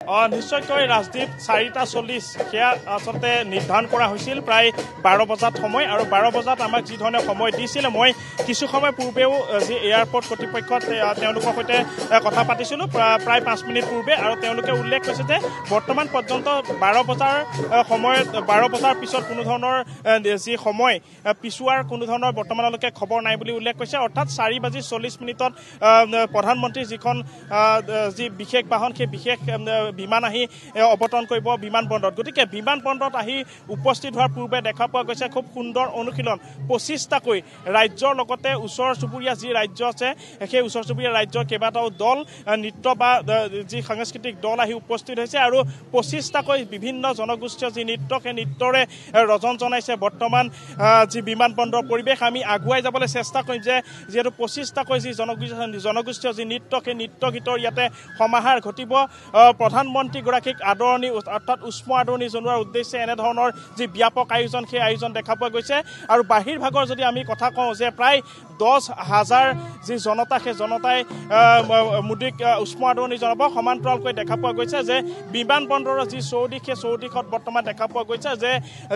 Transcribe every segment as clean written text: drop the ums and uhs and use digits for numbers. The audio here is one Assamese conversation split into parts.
নিশ্চয়কৈ ৰাজদীপ 4:40 সেয়া আচলতে নিৰ্ধাৰণ কৰা হৈছিল প্ৰায় 12 বজাত সময় আৰু 12 বজাত আমাক যি ধৰণে সময় দিছিল মই কিছু সময় পূৰ্বেও যি এয়াৰপৰ্ট কৰ্তৃপক্ষত তেওঁলোকৰ সৈতে কথা পাতিছিলোঁ প্ৰায় 5 মিনিট পূৰ্বে আৰু তেওঁলোকে উল্লেখ কৰিছে যে বৰ্তমান পৰ্যন্ত 12 বজাৰ সময়ত 12 বজাৰ পিছত কোনো ধৰণৰ যি সময় পিছুৱাৰ কোনো ধৰণৰ বৰ্তমানলৈকে খবৰ নাই বুলি উল্লেখ কৰিছে অৰ্থাৎ 4:40 প্ৰধানমন্ত্ৰীৰ যিখন যি বিশেষ বাহন সেই বিশেষ বিমান আহি অৱতৰণ কৰিব বিমানবন্দৰত গতিকে বিমানবন্দৰত আহি উপস্থিত হোৱাৰ পূৰ্বে দেখা পোৱা গৈছে খুব সুন্দৰ অনুশীলন 25টাকৈ ৰাজ্যৰ লগতে ওচৰ চুবুৰীয়া যি ৰাজ্য আছে সেই ওচৰ চুবুৰীয়া ৰাজ্যৰ কেইবাটাও দল নৃত্য বা যি সাংস্কৃতিক দল আহি উপস্থিত হৈছে আৰু 25টাকৈ বিভিন্ন জনগোষ্ঠীয় যি নৃত্য সেই নৃত্যৰে ৰজন জনাইছে বৰ্তমান যি বিমানবন্দৰৰ পৰিৱেশ আমি আগুৱাই যাবলৈ চেষ্টা কৰিম যে যিহেতু 25টাকৈ যি জনগোষ্ঠীয় যি নৃত্য সেই নৃত্য গীতৰ ইয়াতে সমাহাৰ ঘটিব প্ৰধানমন্ত্ৰীগৰাকীক আদৰণি অৰ্থাৎ উষ্ম আদৰণি জনোৱাৰ উদ্দেশ্যে এনেধৰণৰ যি ব্যাপক আয়োজন সেই আয়োজন দেখা পোৱা গৈছে আৰু বাহিৰ ভাগৰ যদি আমি কথা কওঁ যে প্ৰায় 10,000 যি জনতা সেই জনতাই মোদীক উষ্ম আদৰণি জনাব সমান্তৰালকৈ দেখা পোৱা গৈছে যে বিমানবন্দৰৰ যি চৌদিশ সেই চৌদিশত বৰ্তমান দেখা পোৱা গৈছে যে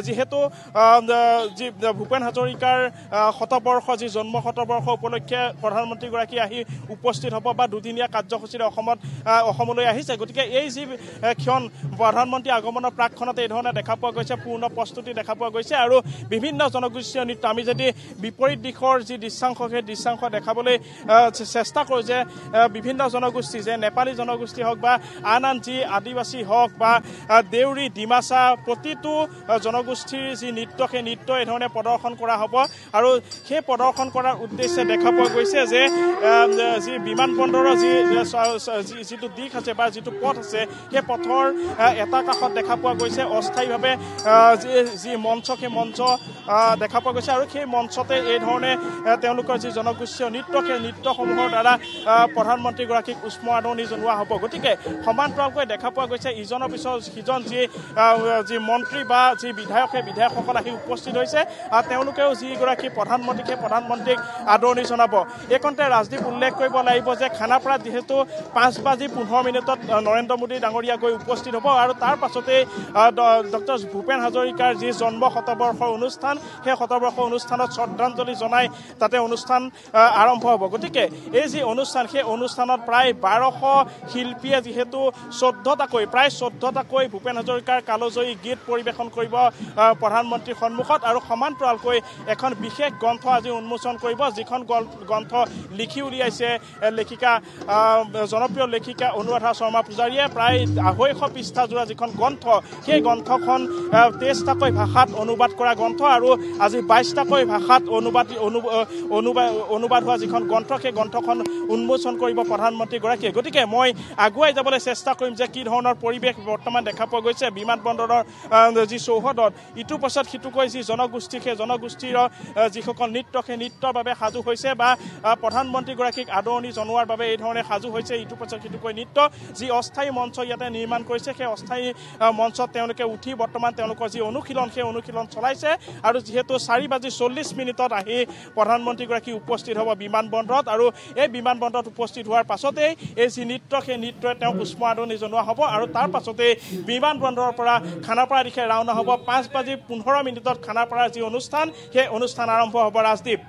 যিহেতু যি ভূপেন হাজৰিকাৰ শতবৰ্ষ যি জন্ম শতবৰ্ষ উপলক্ষে প্ৰধানমন্ত্ৰীগৰাকী আহি উপস্থিত হ'ব বা দুদিনীয়া কাৰ্যসূচীৰে অসমলৈ আহিছে গতিকে এই যি ক্ষণ প্ৰধানমন্ত্ৰী আগমনৰ প্ৰাকখনতে এই ধৰণে দেখা পোৱা গৈছে পূৰ্ণ প্ৰস্তুতি দেখা পোৱা গৈছে আৰু বিভিন্ন জনগোষ্ঠীয় নৃত্য আমি যদি বিপৰীত দিশৰ যি দৃশ্যাংশ সেই দৃশ্যাংশ দেখাবলৈ চেষ্টা কৰোঁ যে বিভিন্ন জনগোষ্ঠী যে নেপালী জনগোষ্ঠী হওক বা আন যি আদিবাসী হওক বা দেউৰী ডিমাচা প্ৰতিটো জনগোষ্ঠীৰ যি নৃত্য সেই নৃত্য এই ধৰণে প্ৰদৰ্শন কৰা হ'ব আৰু সেই প্ৰদৰ্শন কৰাৰ উদ্দেশ্যে দেখা পোৱা গৈছে যে যি বিমানবন্দৰৰ যিটো দিশ আছে বা যিটো পথ আছে সেই পথৰ এটা কাষত দেখা পোৱা গৈছে অস্থায়ীভাৱে যি মঞ্চ সেই মঞ্চ দেখা পোৱা গৈছে আৰু সেই মঞ্চতে এই ধৰণে তেওঁলোকৰ যি জনগোষ্ঠীয় নৃত্য সেই নৃত্যসমূহৰ দ্বাৰা প্ৰধানমন্ত্ৰীগৰাকীক উষ্ম আদৰণি জনোৱা হ'ব গতিকে সমান্তৰালকৈ দেখা পোৱা গৈছে ইজনৰ পিছত সিজন যি মন্ত্ৰী বা যি বিধায়ক সেই বিধায়কসকল আহি উপস্থিত হৈছে আৰু তেওঁলোকেও যিগৰাকী প্ৰধানমন্ত্ৰীক সেই প্ৰধানমন্ত্ৰীক আদৰণি জনাব এইকণতে ৰাজদীপ উল্লেখ কৰিব লাগিব যে খানাপাৰাত যিহেতু 5:15 নৰেন্দ্ৰ মোদী ডাঙৰীয়া গৈ উপস্থিত হ'ব আৰু তাৰ পাছতেই ডক্টৰ ভূপেন হাজৰিকাৰ যি জন্ম শতবৰ্ষৰ অনুষ্ঠান সেই শতবৰ্ষৰ অনুষ্ঠানত শ্ৰদ্ধাঞ্জলি জনাই তাতে অনুষ্ঠান আৰম্ভ হ'ব গতিকে এই যি অনুষ্ঠান সেই অনুষ্ঠানত প্ৰায় 1200 শিল্পীয়ে যিহেতু 14টাকৈ ভূপেন হাজৰিকাৰ কালজয়ী গীত পৰিৱেশন কৰিব প্ৰধানমন্ত্ৰীৰ সন্মুখত আৰু সমান্তৰালকৈ এখন বিশেষ গ্ৰন্থ আজি উন্মোচন কৰিব যিখন গ্ৰন্থ লিখি উলিয়াইছে জনপ্ৰিয় লেখিকা অনুৰাধা শৰ্মা পূজাৰীয়ে প্ৰায় 250 পৃষ্ঠাজোৰা যিখন গ্ৰন্থ সেই গ্ৰন্থখন 23টাকৈ ভাষাত অনুবাদ কৰা গ্ৰন্থ আৰু আজি 22টাকৈ ভাষাত অনুবাদ হোৱা যিখন গ্ৰন্থ সেই গ্ৰন্থখন উন্মোচন কৰিব প্ৰধানমন্ত্ৰীগৰাকীয়ে গতিকে মই আগুৱাই যাবলৈ চেষ্টা কৰিম যে কি ধৰণৰ পৰিৱেশ বৰ্তমান দেখা পোৱা গৈছে বিমানবন্দৰৰ যি চৌহদত ইটোৰ পাছত সিটোকৈ যি জনগোষ্ঠী সেই জনগোষ্ঠীৰ যিসকল নৃত্য সেই নৃত্যৰ বাবে সাজু হৈছে বা প্ৰধানমন্ত্ৰীগৰাকীক আদৰণি জনোৱাৰ বাবে এই ধৰণে সাজু হৈছে ইটোৰ পাছত সিটোকৈ নৃত্য যি অস্থায়ী মঞ্চ ইয়াতে নিৰ্মাণ কৰিছে সেই অস্থায়ী মঞ্চত তেওঁলোকে উঠি বৰ্তমান তেওঁলোকৰ যি অনুশীলন সেই অনুশীলন চলাইছে আৰু যিহেতু 4:40 আহি প্ৰধানমন্ত্ৰীগৰাকী উপস্থিত হ'ব বিমানবন্দৰত আৰু এই বিমানবন্দৰত উপস্থিত হোৱাৰ পাছতেই এই যি নৃত্য সেই নৃত্যই তেওঁক উষ্ম আদৰণি জনোৱা হ'ব আৰু তাৰ পাছতেই বিমানবন্দৰৰ পৰা খানাপাৰা দিশে ৰাওনা হ'ব 5:15 খানাপাৰাৰ যি অনুষ্ঠান সেই অনুষ্ঠান আৰম্ভ হ'ব ৰাজদীপ